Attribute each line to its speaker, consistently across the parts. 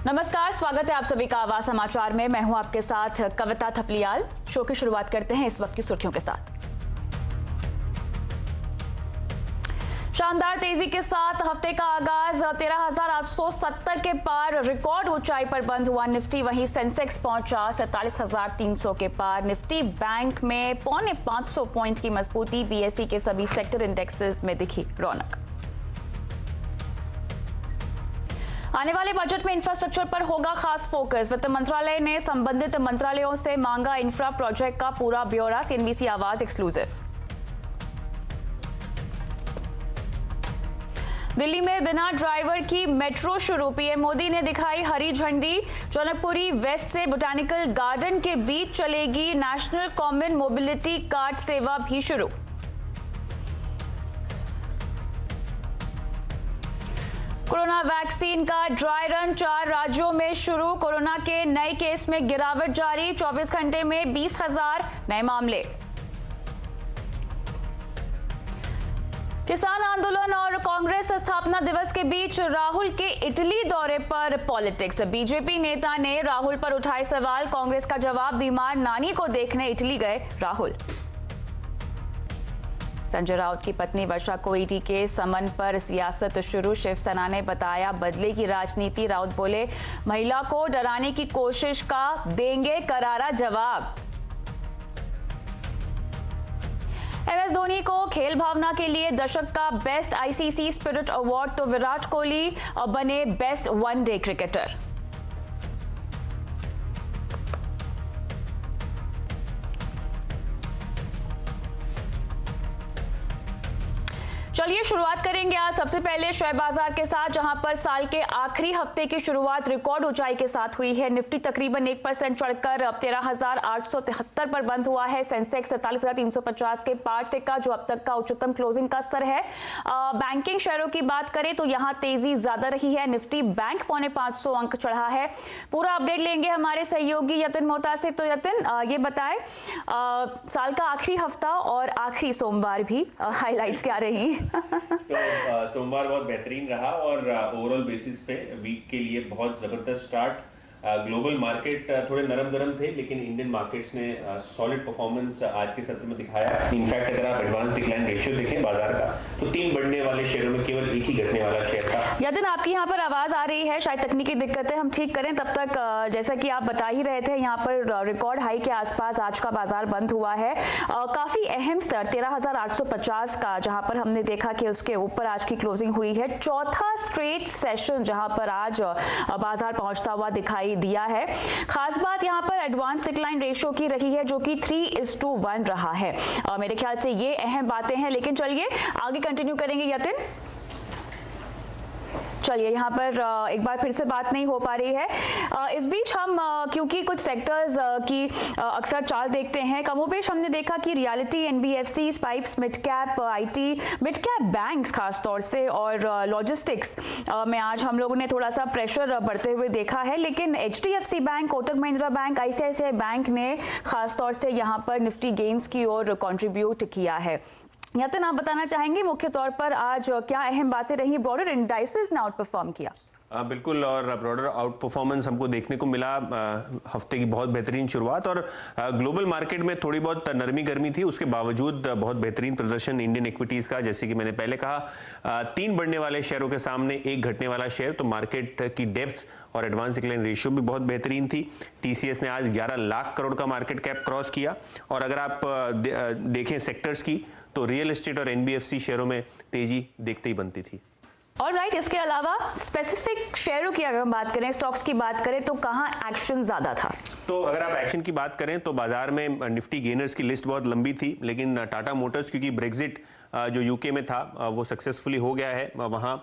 Speaker 1: नमस्कार, स्वागत है आप सभी का आवाज समाचार में। मैं हूं आपके साथ कविता थपलियाल। शो की शुरुआत करते हैं इस वक्त की सुर्खियों के साथ। शानदार तेजी के साथ हफ्ते का आगाज 13,870 के पार रिकॉर्ड ऊंचाई पर बंद हुआ निफ्टी। वहीं सेंसेक्स पहुंचा 47,300 के पार। निफ्टी बैंक में 425 पॉइंट की मजबूती। बीएसई के सभी सेक्टर इंडेक्सेस में दिखी रौनक। आने वाले बजट में इंफ्रास्ट्रक्चर पर होगा खास फोकस। वित्त मंत्रालय ने संबंधित मंत्रालयों से मांगा इंफ्रा प्रोजेक्ट का पूरा ब्यौरा। सीएनबीसी आवाज एक्सक्लूसिव। दिल्ली में बिना ड्राइवर की मेट्रो शुरू। पीएम मोदी ने दिखाई हरी झंडी। जनकपुरी वेस्ट से बोटानिकल गार्डन के बीच चलेगी नेशनल कॉमन मोबिलिटी कार्ड सेवा भी शुरू। कोरोना वैक्सीन का ड्राई रन 4 राज्यों में शुरू। कोरोना के नए केस में गिरावट जारी। 24 घंटे में 20,000 नए मामले। किसान आंदोलन और कांग्रेस स्थापना दिवस के बीच राहुल के इटली दौरे पर पॉलिटिक्स। बीजेपी नेता ने राहुल पर उठाए सवाल। कांग्रेस का जवाब, बीमार नानी को देखने इटली गए राहुल। संजय राउत की पत्नी वर्षा को ईडी के समन पर सियासत शुरू। शिवसेना ने बताया बदले की राजनीति। राउत बोले महिला को डराने की कोशिश का देंगे करारा जवाब। एमएस धोनी को खेल भावना के लिए दशक का बेस्ट आईसीसी स्पिरिट अवार्ड तो विराट कोहली बने बेस्ट वनडे क्रिकेटर। चलिए शुरुआत करेंगे आज सबसे पहले शेयर बाजार के साथ, जहां पर साल के आखिरी हफ्ते की शुरुआत रिकॉर्ड ऊंचाई के साथ हुई है। निफ्टी तकरीबन 1% चढ़कर अब 13,873 पर बंद हुआ है। सेंसेक्स 47,350 के पार टिका, जो अब तक का उच्चतम क्लोजिंग का स्तर है। बैंकिंग शेयरों की बात करें तो यहां तेजी ज्यादा रही है। निफ्टी बैंक 550 अंक चढ़ा है। पूरा अपडेट लेंगे हमारे सहयोगी यतिन मोहता से। तो यतिन, ये बताएं साल का आखिरी हफ्ता और आखिरी सोमवार भी हाईलाइट्स क्या रही?
Speaker 2: तो सोमवार बहुत बेहतरीन रहा और ओवरऑल बेसिस पे वीक के लिए बहुत जबरदस्त स्टार्ट। ग्लोबल मार्केट थोड़े नरम गरम थे, लेकिन इंडियन मार्केट्स ने सॉलिड परफॉर्मेंस आज के सत्र में दिखाया। इनफैक्ट अगर आप एडवांस डिक्लाइन रेशियो देखें बाजार का, तो 3 बढ़ने वाले शेयरों में केवल एक ही घटने वाला शेयर था।
Speaker 1: यतिन, आपकी यहाँ पर आवाज आ रही है, शायद तकनीकी दिक्कतें हम ठीक करें तब तक। जैसा कि आप बता ही रहे थे, यहाँ पर रिकॉर्ड हाई के आसपास आज का बाजार बंद हुआ है। काफी अहम स्तर 13,850 का, जहां पर हमने देखा कि उसके ऊपर आज की क्लोजिंग हुई है। चौथा स्ट्रेट सेशन जहां पर आज बाजार पहुंचता हुआ दिखाई दिया है। खास बात यहां पर एडवांस डिक्लाइन रेशियो की रही है, जो कि 3:1 रहा है। मेरे ख्याल से ये अहम बातें हैं, लेकिन चलिए आगे कंटिन्यू करेंगे यतिन। चलिए, यहाँ पर एक बार फिर से बात नहीं हो पा रही है। इस बीच हम क्योंकि कुछ सेक्टर्स की अक्सर चाल देखते हैं, कमोबेश हमने देखा कि reality, NBFC, pipes, mid cap IT, mid cap banks खास तौर से और लॉजिस्टिक्स में आज हम लोगों ने थोड़ा सा प्रेशर बढ़ते हुए देखा है। लेकिन HDFC bank, Kotak Mahindra bank, ICICI bank ने खास तौर से यहाँ पर निफ्टी गेन्स की ओर कंट्रीब्यूट किया है। यतिन, आप बताना चाहेंगे मुख्य तौर पर आज क्या अहम बातें रही? ब्रॉडर इंडाइसेस ने आउट परफॉर्म किया।
Speaker 2: बिल्कुल, और ब्रॉडर आउट परफॉर्मेंस हमको देखने को मिला। हफ्ते की बहुत बेहतरीन शुरुआत और ग्लोबल मार्केट में थोड़ी बहुत नरमी गर्मी थी, उसके बावजूद बहुत बेहतरीन प्रदर्शन इंडियन इक्विटीज़ का। जैसे कि मैंने पहले कहा, 3 बढ़ने वाले शेयरों के सामने एक घटने वाला शेयर, तो मार्केट की डेप्थ और एडवांस डिक्लाइन रेशियो भी बहुत बेहतरीन थी। टीसीएस ने आज 11 लाख करोड़ का मार्केट कैप क्रॉस किया। और अगर आप देखें सेक्टर्स की, तो रियल एस्टेट और एनबीएफसी शेयरों में तेजी देखते ही बनती थी।
Speaker 1: ऑलराइट, इसके अलावा स्पेसिफिक शेयरों की अगर हम बात करें, स्टॉक्स की बात करें, तो कहां एक्शन ज्यादा था?
Speaker 2: तो अगर आप एक्शन की बात करें तो बाजार में निफ्टी गेनर्स की लिस्ट बहुत लंबी थी, लेकिन टाटा मोटर्स, क्योंकि ब्रेक्जिट जो यूके में था वो सक्सेसफुली हो गया है वहाँ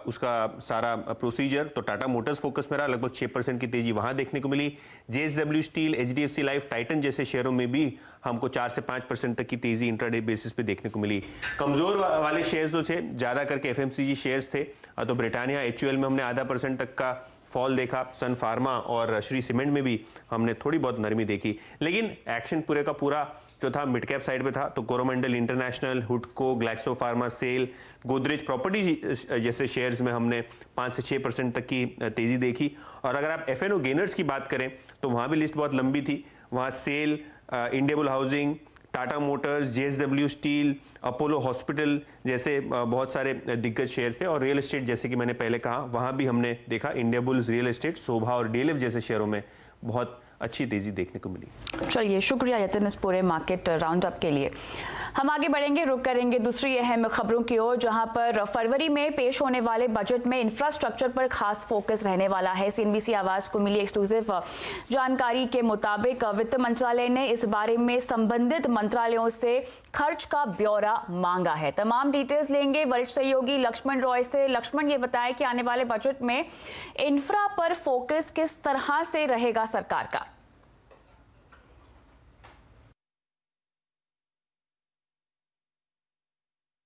Speaker 2: उसका सारा प्रोसीजर, तो टाटा मोटर्स फोकस में रहा। लगभग 6% की तेजी वहां देखने को मिली। JSW steel, HDFC life, Titan जैसे शेयरों में भी हमको 4 से 5% तक की तेजी इंट्राडे बेसिस पे देखने को मिली। कमजोर वाले शेयर्स जो थे ज्यादा करके एफएमसीजी शेयर्स थे, तो ब्रिटानिया, एचयूएल में हमने 0.5% तक का फॉल देखा। सन फार्मा और श्री सीमेंट में भी हमने थोड़ी बहुत नरमी देखी, लेकिन एक्शन पूरे का पूरा जो था मिड कैप साइड पे था, तो कोरोमंडल इंटरनेशनल, हुडको, Glaxo pharma, SAIL, Godrej property जैसे शेयर्स में हमने 5 से 6% तक की तेजी देखी। और अगर आप एफएनओ गेनर्स की बात करें तो वहाँ भी लिस्ट बहुत लंबी थी। वहाँ SAIL, Indiabull housing, Tata motors, JSW steel, Apollo hospital जैसे बहुत सारे दिग्गज शेयर थे। और रियल एस्टेट जैसे कि मैंने पहले कहा, वहाँ भी हमने देखा इंडियाबुल्स रियल एस्टेट, शोभा और डीएलएफ जैसे शेयरों में बहुत अच्छी तेजी देखने को मिली।
Speaker 1: चलिए, शुक्रिया यतिन इस पूरे मार्केट राउंड अप के लिए। हम आगे बढ़ेंगे, रुक करेंगे दूसरी अहम खबरों की ओर, जहां पर फरवरी में पेश होने वाले बजट में इंफ्रास्ट्रक्चर पर खास फोकस रहने वाला है। सीएनबीसी आवाज को मिली एक्सक्लूसिव जानकारी के मुताबिक वित्त मंत्रालय ने इस बारे में संबंधित मंत्रालयों से खर्च का ब्यौरा मांगा है। तमाम डिटेल्स लेंगे वरिष्ठ सहयोगी लक्ष्मण रॉय से। लक्ष्मण, ये बताएं कि आने वाले बजट में इंफ्रा पर फोकस किस तरह से रहेगा सरकार का?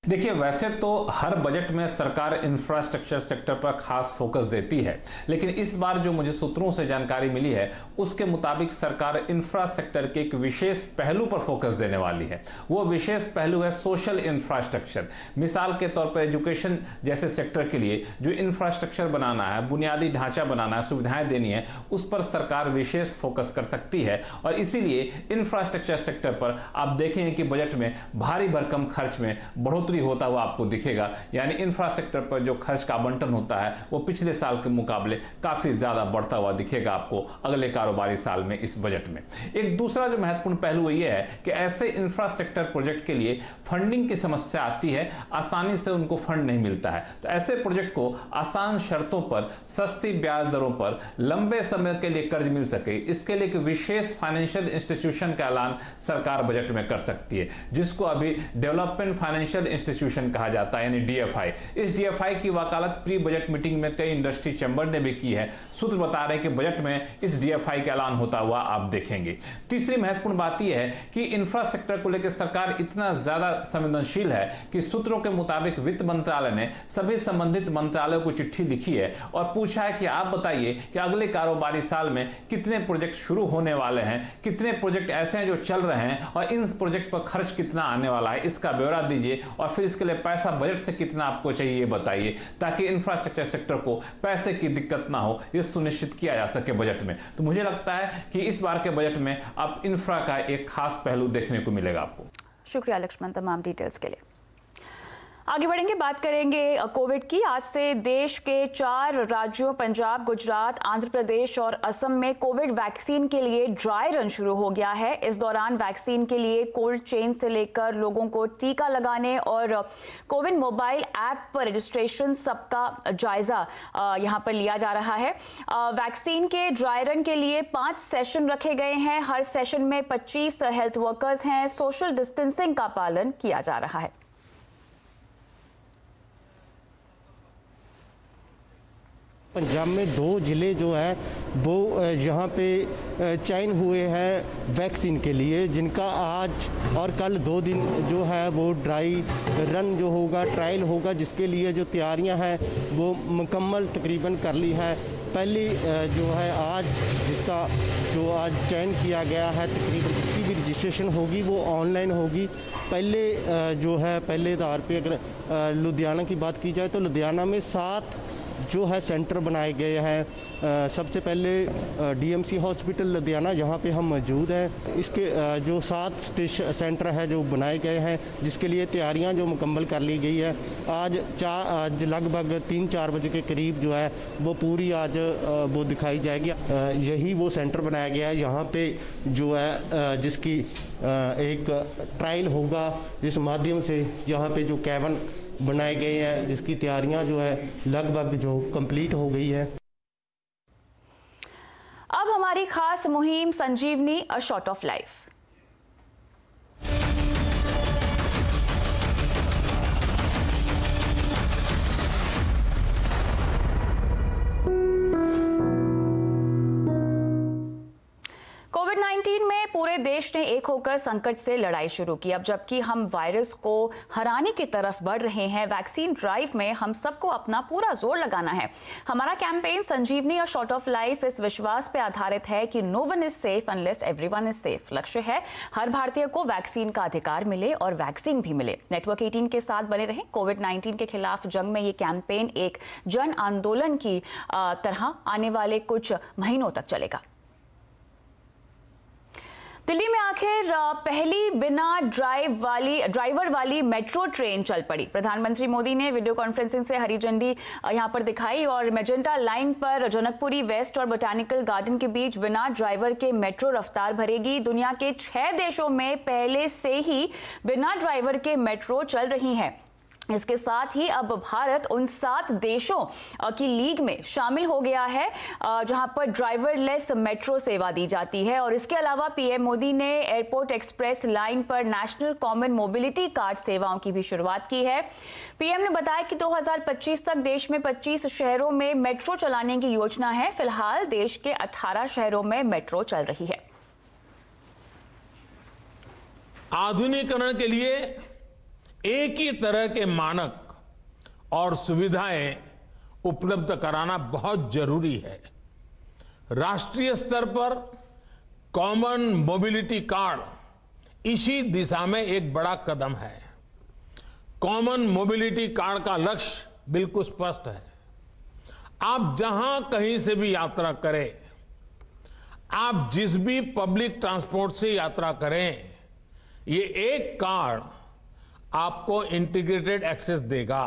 Speaker 3: देखिए, वैसे तो हर बजट में सरकार इंफ्रास्ट्रक्चर सेक्टर पर खास फोकस देती है, लेकिन इस बार जो मुझे सूत्रों से जानकारी मिली है उसके मुताबिक सरकार इंफ्रास्ट्रक्चर के एक विशेष पहलू पर फोकस देने वाली है। वो विशेष पहलू है सोशल इंफ्रास्ट्रक्चर। मिसाल के तौर पर एजुकेशन जैसे सेक्टर के लिए जो इंफ्रास्ट्रक्चर बनाना है, बुनियादी ढांचा बनाना है, सुविधाएं देनी है, उस पर सरकार विशेष फोकस कर सकती है। और इसीलिए इंफ्रास्ट्रक्चर सेक्टर पर आप देखेंगे कि बजट में भारी भरकम खर्च में बढ़ोतरी होता हुआ आपको दिखेगा। यानी इंफ्रास्ट्रक्चर पर जो खर्च का आवंटन होता है वो पिछले साल के मुकाबले काफी ज्यादा बढ़ता हुआ दिखेगा आपको अगले कारोबारी साल में इस बजट में। एक दूसरा जो महत्वपूर्ण पहलू यह है कि ऐसे इंफ्रास्ट्रक्चर प्रोजेक्ट के लिए फंडिंग की समस्या आती है, आसानी से उनको फंड नहीं मिलता है। तो ऐसे प्रोजेक्ट को आसान शर्तों पर, सस्ती ब्याज दरों पर लंबे समय के लिए कर्ज मिल सके, इसके लिए एक विशेष फाइनेंशियल इंस्टीट्यूशन का ऐलान सरकार बजट में कर सकती है, जिसको अभी डेवलपमेंट फाइनेंशियल इंस्टीट्यूशन कहा जाता है, यानी डीएफआई। इस डीएफआई की वकालत प्री बजट मीटिंग में कई इंडस्ट्री चैम्बर ने भी की है। सूत्र बता रहे हैं कि बजट में इस डीएफआई का ऐलान होता हुआ आप देखेंगे। तीसरी महत्वपूर्ण बात यह है कि इंफ्रास्ट्रक्चर को लेकर सरकार इतना ज्यादा संवेदनशील है कि सूत्रों के मुताबिक वित्त मंत्रालय ने सभी संबंधित मंत्रालयों को चिट्ठी लिखी है और पूछा है कि आप बताइए कि अगले कारोबारी साल में कितने प्रोजेक्ट शुरू होने वाले हैं, कितने प्रोजेक्ट ऐसे हैं जो चल रहे हैं और इन प्रोजेक्ट पर खर्च कितना आने वाला है, इसका ब्यौरा दीजिए और फिर इसके लिए पैसा बजट से कितना आपको चाहिए ये बताइए, ताकि इंफ्रास्ट्रक्चर सेक्टर को पैसे की दिक्कत ना हो, ये सुनिश्चित किया जा सके बजट में। तो मुझे लगता है कि इस बार के बजट में अब इंफ्रा का एक खास पहलू देखने को मिलेगा आपको।
Speaker 1: शुक्रिया लक्ष्मण तमाम डिटेल्स के लिए। आगे बढ़ेंगे, बात करेंगे कोविड की। आज से देश के 4 राज्यों पंजाब, गुजरात, आंध्र प्रदेश और असम में कोविड वैक्सीन के लिए ड्राई रन शुरू हो गया है। इस दौरान वैक्सीन के लिए कोल्ड चेन से लेकर लोगों को टीका लगाने और कोविन मोबाइल ऐप पर रजिस्ट्रेशन सबका जायजा यहां पर लिया जा रहा है। वैक्सीन के ड्राई रन के लिए 5 सेशन रखे गए हैं। हर सेशन में 25 हेल्थ वर्कर्स हैं। सोशल डिस्टेंसिंग का पालन किया जा रहा है।
Speaker 4: पंजाब में 2 ज़िले जो है वो यहाँ पे चयन हुए हैं वैक्सीन के लिए, जिनका आज और कल 2 दिन जो है वो ड्राई रन जो होगा, ट्रायल होगा, जिसके लिए जो तैयारियां हैं वो मुकम्मल तकरीबन कर ली है। पहली जो है आज जिसका जो आज चयन किया गया है, तकरीबन जिसकी भी रजिस्ट्रेशन होगी वो ऑनलाइन होगी। पहले जो है पहले आधार पे अगर लुधियाना की बात की जाए तो लुधियाना में 7 जो है सेंटर बनाए गए हैं। सबसे पहले डीएमसी हॉस्पिटल लुधियाना, जहाँ पे हम मौजूद हैं, इसके जो 7 सेंटर है जो बनाए गए हैं, जिसके लिए तैयारियां जो मुकम्मल कर ली गई है। आज लगभग 3-4 बजे के करीब जो है वो पूरी आज वो दिखाई जाएगी। यही वो सेंटर बनाया गया है यहाँ पे जो है जिसकी एक ट्रायल होगा, जिस माध्यम से यहाँ पे जो कैबिन बनाए गए हैं, जिसकी तैयारियां जो है लगभग जो कंप्लीट हो गई है।
Speaker 1: अब हमारी खास मुहिम संजीवनी अ शॉट ऑफ लाइफ। कोविड-19 में पूरे देश ने एक होकर संकट से लड़ाई शुरू की। अब जबकि हम वायरस को हराने की तरफ बढ़ रहे हैं, वैक्सीन ड्राइव में हम सबको अपना पूरा जोर लगाना है। हमारा कैंपेन संजीवनी और शॉर्ट ऑफ लाइफ इस विश्वास पे आधारित है कि no one is safe unless everyone is safe. लक्ष्य है हर भारतीय को वैक्सीन का अधिकार मिले और वैक्सीन भी मिले। नेटवर्क 18 के साथ बने रहें। कोविड-19 के खिलाफ जंग में ये कैंपेन एक जन आंदोलन की तरह आने वाले कुछ महीनों तक चलेगा। दिल्ली में आखिर पहली बिना ड्राइवर वाली मेट्रो ट्रेन चल पड़ी। प्रधानमंत्री मोदी ने वीडियो कॉन्फ्रेंसिंग से हरी झंडी यहां पर दिखाई और मेजेंटा लाइन पर जनकपुरी वेस्ट और बोटानिकल गार्डन के बीच बिना ड्राइवर के मेट्रो रफ्तार भरेगी। दुनिया के 6 देशों में पहले से ही बिना ड्राइवर के मेट्रो चल रही हैं। इसके साथ ही अब भारत उन 7 देशों की लीग में शामिल हो गया है जहां पर ड्राइवरलेस मेट्रो सेवा दी जाती है। और इसके अलावा पीएम मोदी ने एयरपोर्ट एक्सप्रेस लाइन पर नेशनल कॉमन मोबिलिटी कार्ड सेवाओं की भी शुरुआत की है। पीएम ने बताया कि 2025 तक देश में 25 शहरों में मेट्रो चलाने की योजना है। फिलहाल देश के 18 शहरों में मेट्रो चल रही है।
Speaker 5: आधुनिकीकरण के लिए एक ही तरह के मानक और सुविधाएं उपलब्ध कराना बहुत जरूरी है। राष्ट्रीय स्तर पर कॉमन मोबिलिटी कार्ड इसी दिशा में एक बड़ा कदम है। कॉमन मोबिलिटी कार्ड का लक्ष्य बिल्कुल स्पष्ट है। आप जहां कहीं से भी यात्रा करें, आप जिस भी पब्लिक ट्रांसपोर्ट से यात्रा करें, ये एक कार्ड आपको इंटीग्रेटेड एक्सेस देगा।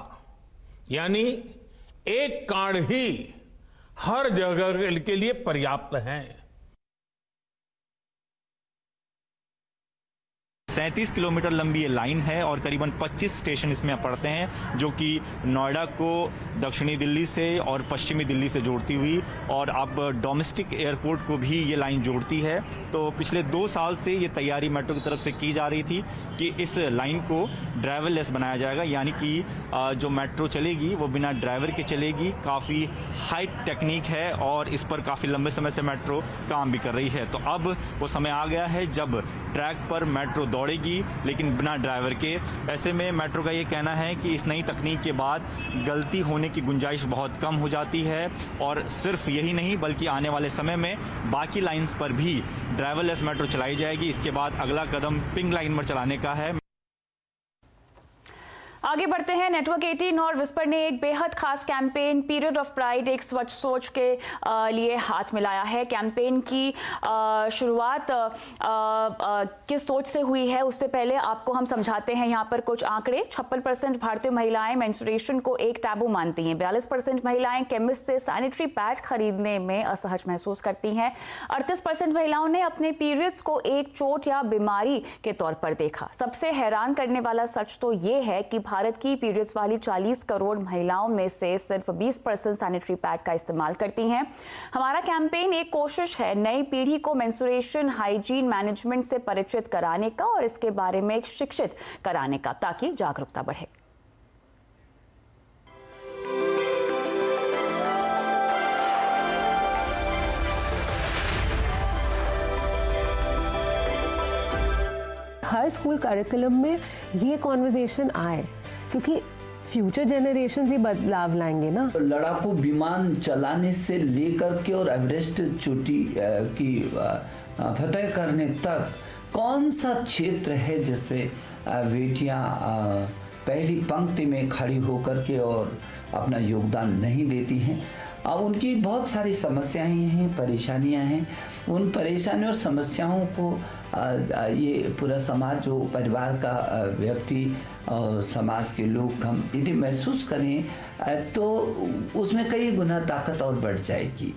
Speaker 5: यानी एक कार्ड ही हर जगह के लिए पर्याप्त है।
Speaker 6: 37 किलोमीटर लंबी ये लाइन है और करीबन 25 स्टेशन इसमें पड़ते हैं, जो कि नोएडा को दक्षिणी दिल्ली से और पश्चिमी दिल्ली से जोड़ती हुई और अब डोमेस्टिक एयरपोर्ट को भी ये लाइन जोड़ती है। तो पिछले 2 साल से ये तैयारी मेट्रो की तरफ से की जा रही थी कि इस लाइन को ड्राइवरलेस बनाया जाएगा, यानी कि जो मेट्रो चलेगी वो बिना ड्राइवर के चलेगी। काफ़ी हाई टेक्निक है और इस पर काफ़ी लंबे समय से मेट्रो काम भी कर रही है। तो अब वो समय आ गया है जब ट्रैक पर मेट्रो दौड़ेगी, लेकिन बिना ड्राइवर के। ऐसे में मेट्रो का ये कहना है कि इस नई तकनीक के बाद गलती होने की गुंजाइश बहुत कम हो जाती है और सिर्फ यही नहीं बल्कि आने वाले समय में बाकी लाइंस पर भी ड्राइवरलेस मेट्रो चलाई जाएगी। इसके बाद अगला कदम पिंक लाइन पर चलाने का है।
Speaker 1: आगे बढ़ते हैं। नेटवर्क 18 और विस्पर ने एक बेहद खास कैंपेन पीरियड ऑफ प्राइड एक स्वच्छ सोच के लिए हाथ मिलाया है। कैंपेन की शुरुआत किस सोच से हुई है उससे पहले आपको हम समझाते हैं यहाँ पर कुछ आंकड़े। 56% भारतीय महिलाएं मेंस्ट्रुएशन को एक टैबू मानती हैं। 42% महिलाएं केमिस्ट से सैनिटरी पैड खरीदने में असहज महसूस करती हैं। 38% महिलाओं ने अपने पीरियड्स को एक चोट या बीमारी के तौर पर देखा। सबसे हैरान करने वाला सच तो ये है कि भारत की पीरियड्स वाली 40 करोड़ महिलाओं में से सिर्फ 20% सैनिटरी पैड का इस्तेमाल करती हैं। हमारा कैंपेन एक कोशिश है नई पीढ़ी को मेंस्ट्रुएशन हाइजीन मैनेजमेंट से परिचित कराने का और इसके बारे में शिक्षित कराने का, ताकि जागरूकता बढ़े।
Speaker 7: हर स्कूल करिकुलम में ये कॉन्वर्जेशन आए, क्योंकि फ्यूचर जनरेशन भी बदलाव लाएंगे ना।
Speaker 8: लड़ाकू विमान चलाने से लेकर के और एवरेस्ट चोटी की फतह करने तक कौन सा क्षेत्र है जिसपे बेटियां पहली पंक्ति में खड़ी होकर के और अपना योगदान नहीं देती हैं। अब उनकी बहुत सारी समस्याएं हैं, परेशानियां हैं। उन परेशानियों और समस्याओं को ये पूरा समाज, जो परिवार का व्यक्ति और समाज के लोग हम यदि महसूस करें तो उसमें कई गुना ताकत और बढ़ जाएगी।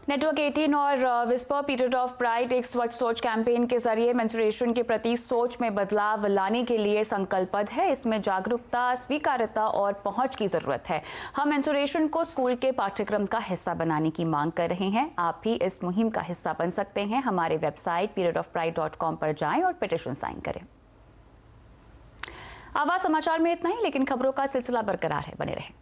Speaker 1: नेटवर्क 18 और विस्पर पीरियड ऑफ प्राइड एक स्वच्छ सोच कैंपेन के जरिए मेंस्ट्रुएशन के प्रति सोच में बदलाव लाने के लिए संकल्पबद्ध है। इसमें जागरूकता, स्वीकार्यता और पहुंच की जरूरत है। हम मेंस्ट्रुएशन को स्कूल के पाठ्यक्रम का हिस्सा बनाने की मांग कर रहे हैं। आप भी इस मुहिम का हिस्सा बन सकते हैं। हमारे वेबसाइट periodofpride.com पर जाएं और पिटीशन साइन करें। आवाज समाचार में इतना ही, लेकिन खबरों का सिलसिला बरकरार है, बने रहें।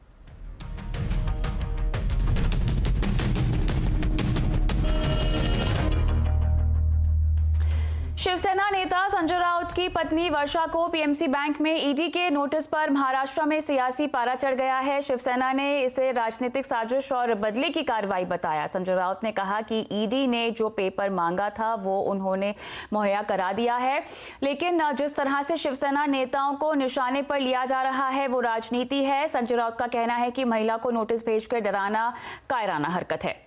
Speaker 1: शिवसेना नेता संजय राउत की पत्नी वर्षा को पीएमसी बैंक में ईडी के नोटिस पर महाराष्ट्र में सियासी पारा चढ़ गया है। शिवसेना ने इसे राजनीतिक साजिश और बदले की कार्रवाई बताया। संजय राउत ने कहा कि ईडी ने जो पेपर मांगा था वो उन्होंने मुहैया करा दिया है, लेकिन जिस तरह से शिवसेना नेताओं को निशाने पर लिया जा रहा है वो राजनीति है। संजय राउत का कहना है कि महिला को नोटिस भेजकर डराना कायराना हरकत है।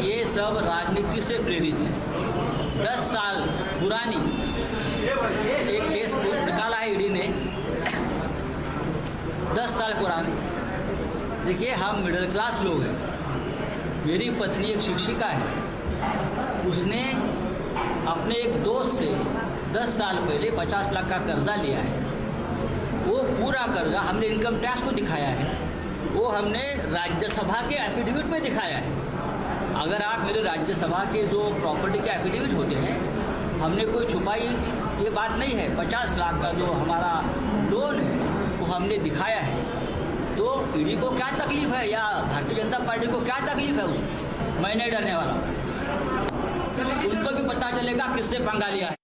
Speaker 9: ये सब राजनीति से प्रेरित है। 10 साल पुरानी एक केस निकाला है ईडी ने, 10 साल पुरानी। देखिए, हम मिडिल क्लास लोग हैं। मेरी पत्नी एक शिक्षिका है, उसने अपने एक दोस्त से 10 साल पहले 50 लाख का कर्जा लिया है। वो पूरा कर्जा हमने इनकम टैक्स को दिखाया है, वो हमने राज्यसभा के एफिडेविट पे दिखाया है। अगर आप मेरे राज्यसभा के जो प्रॉपर्टी के एफिडेविट होते हैं, हमने कोई छुपाई ये बात नहीं है। 50 लाख का जो हमारा लोन है वो हमने दिखाया है। तो ईडी को क्या तकलीफ है या भारतीय जनता पार्टी को क्या तकलीफ है उसमें? मैं नहीं डरने वाला। उनको भी पता चलेगा किससे पंगा लिया है।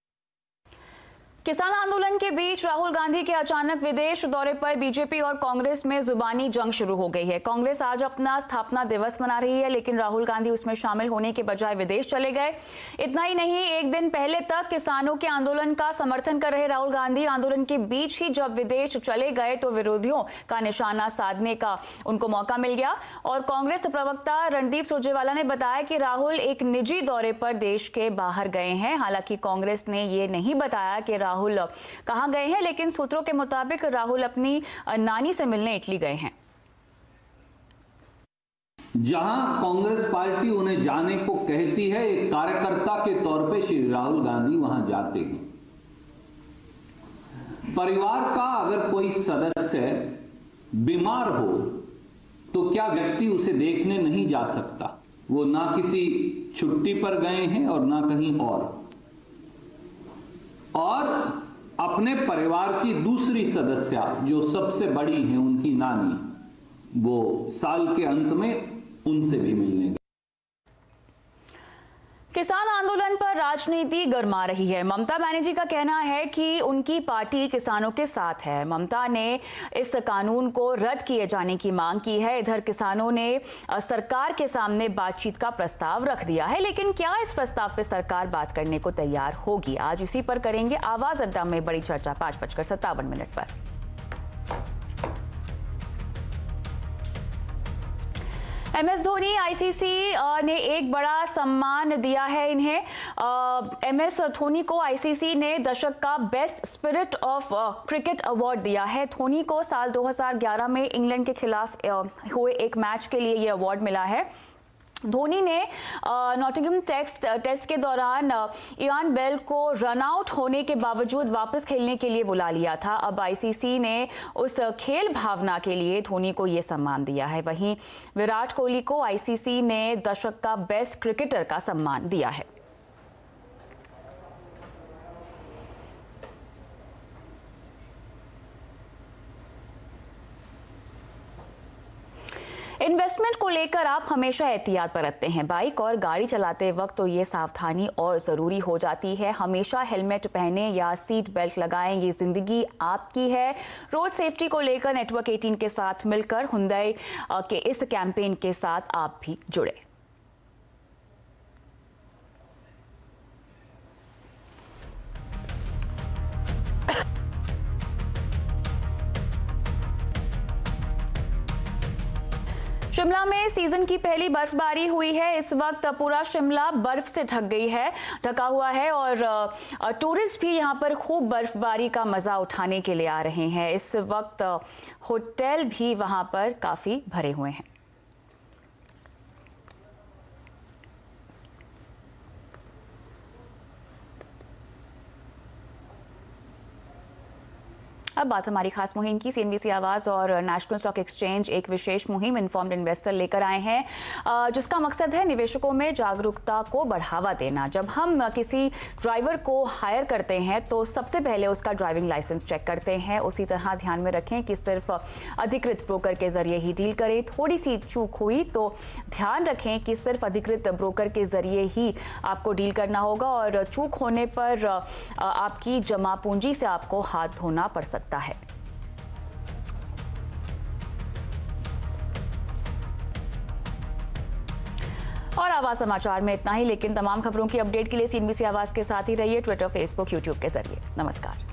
Speaker 1: किसान आंदोलन के बीच राहुल गांधी के अचानक विदेश दौरे पर बीजेपी और कांग्रेस में जुबानी जंग शुरू हो गई है। कांग्रेस आज अपना स्थापना दिवस मना रही है, लेकिन राहुल गांधी उसमें शामिल होने के बजाय विदेश चले गए। इतना ही नहीं, एक दिन पहले तक किसानों के आंदोलन का समर्थन कर रहे राहुल गांधी आंदोलन के बीच ही जब विदेश चले गए तो विरोधियों का निशाना साधने का उनको मौका मिल गया। और कांग्रेस प्रवक्ता रणदीप सुरजेवाला ने बताया कि राहुल एक निजी दौरे पर देश के बाहर गए हैं। हालांकि कांग्रेस ने ये नहीं बताया कि राहुल कहां गए हैं, लेकिन सूत्रों के मुताबिक राहुल अपनी नानी से मिलने इटली गए हैं।
Speaker 10: जहां कांग्रेस पार्टी उन्हें जाने को कहती है, एक कार्यकर्ता के तौर पे श्री राहुल गांधी वहां जाते हैं। परिवार का अगर कोई सदस्य बीमार हो तो क्या व्यक्ति उसे देखने नहीं जा सकता? वो ना किसी छुट्टी पर गए हैं और ना कहीं और अपने परिवार की दूसरी सदस्य जो सबसे बड़ी हैं, उनकी नानी, वो साल के अंत में उनसे भी मिलने गए।
Speaker 1: किसान आंदोलन पर राजनीति गरमा रही है। ममता बनर्जी का कहना है कि उनकी पार्टी किसानों के साथ है। ममता ने इस कानून को रद्द किए जाने की मांग की है। इधर किसानों ने सरकार के सामने बातचीत का प्रस्ताव रख दिया है, लेकिन क्या इस प्रस्ताव पर सरकार बात करने को तैयार होगी? आज इसी पर करेंगे आवाज अड्डा में बड़ी चर्चा 5:57 पर। MS धोनी आईसीसी ने एक बड़ा सम्मान दिया है इन्हें। MS धोनी को आईसीसी ने दशक का best spirit of cricket award दिया है। धोनी को साल 2011 में इंग्लैंड के खिलाफ हुए एक मैच के लिए ये अवार्ड मिला है। धोनी ने नॉटिंघम टेस्ट के दौरान इयान बेल को रन आउट होने के बावजूद वापस खेलने के लिए बुला लिया था। अब आईसीसी ने उस खेल भावना के लिए धोनी को यह सम्मान दिया है। वहीं विराट कोहली को आईसीसी ने दशक का बेस्ट क्रिकेटर का सम्मान दिया है। इन्वेस्टमेंट को लेकर आप हमेशा एहतियात बरतते हैं। बाइक और गाड़ी चलाते वक्त तो ये सावधानी और ज़रूरी हो जाती है। हमेशा हेलमेट पहने या सीट बेल्ट लगाएं, ये ज़िंदगी आपकी है। रोड सेफ्टी को लेकर नेटवर्क 18 के साथ मिलकर हुंडई के इस कैंपेन के साथ आप भी जुड़े। शिमला में सीजन की पहली बर्फबारी हुई है। इस वक्त पूरा शिमला बर्फ से ढका हुआ है और टूरिस्ट भी यहां पर खूब बर्फबारी का मजा उठाने के लिए आ रहे हैं। इस वक्त होटल भी वहां पर काफी भरे हुए हैं। अब बात हमारी खास मुहिम की। CNBC आवाज और नेशनल स्टॉक एक्सचेंज एक विशेष मुहिम इन्फॉर्म्ड इन्वेस्टर लेकर आए हैं, जिसका मकसद है निवेशकों में जागरूकता को बढ़ावा देना। जब हम किसी ड्राइवर को हायर करते हैं तो सबसे पहले उसका ड्राइविंग लाइसेंस चेक करते हैं। उसी तरह ध्यान में रखें कि सिर्फ अधिकृत ब्रोकर के जरिए ही डील करें। थोड़ी सी चूक हुई तो ध्यान रखें कि सिर्फ अधिकृत ब्रोकर के जरिए ही आपको डील करना होगा और चूक होने पर आपकी जमा पूंजी से आपको हाथ धोना पड़ सकता है। और आवाज समाचार में इतना ही, लेकिन तमाम खबरों की अपडेट के लिए CNBC आवाज के साथ ही रहिए, ट्विटर, फेसबुक, यूट्यूब के जरिए। नमस्कार।